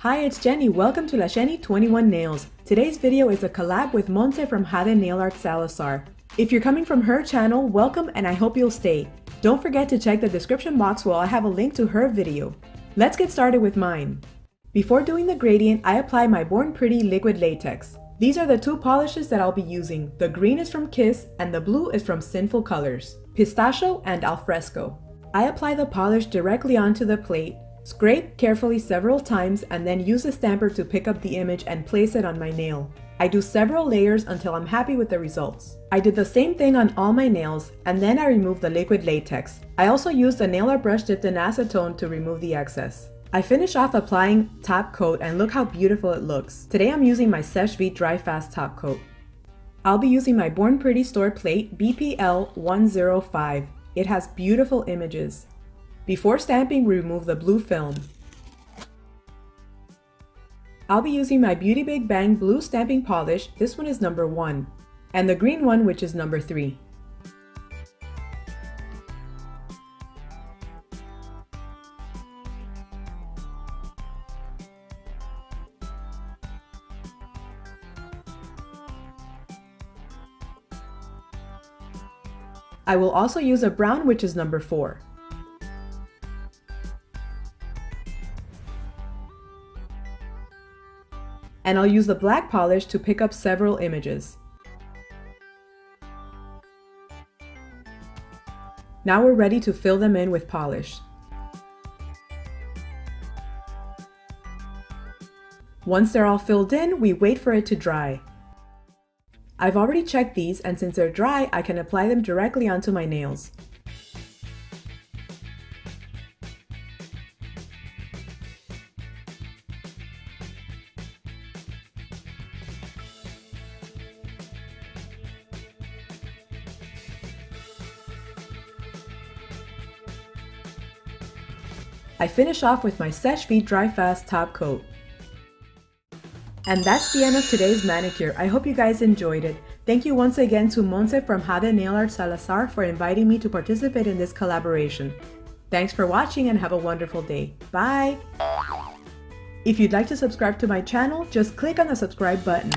Hi, it's Jenny. Welcome to LaShenny21Nails. Today's video is a collab with Montse from Jade Nail Art Salazar. If you're coming from her channel, welcome and I hope you'll stay. Don't forget to check the description box where I have a link to her video. Let's get started with mine. Before doing the gradient, I apply my Born Pretty liquid latex. These are the two polishes that I'll be using. The green is from Kiss and the blue is from Sinful colors, Pistachio and Alfresco. I apply the polish directly onto the plate, scrape carefully several times, and then use a stamper to pick up the image and place it on my nail. I do several layers until I'm happy with the results. I did the same thing on all my nails, and then I removed the liquid latex. I also used a nail art brush dipped in acetone to remove the excess. I finish off applying top coat and look how beautiful it looks. Today I'm using my Seche Vite Dry Fast top coat. I'll be using my Born Pretty store plate BP-L105. It has beautiful images. Before stamping, remove the blue film. I'll be using my Beauty Big Bang blue stamping polish. This one is number 1, and the green one, which is number 3. I will also use a brown, which is number 4. And I'll use the black polish to pick up several images. Now we're ready to fill them in with polish. Once they're all filled in, we wait for it to dry. I've already checked these, and since they're dry, I can apply them directly onto my nails. I finish off with my Seche Vite Dry Fast top coat. And that's the end of today's manicure. I hope you guys enjoyed it. Thank you once again to Montse from Jade Nail Art Salazar for inviting me to participate in this collaboration. Thanks for watching and have a wonderful day. Bye! If you'd like to subscribe to my channel, just click on the subscribe button.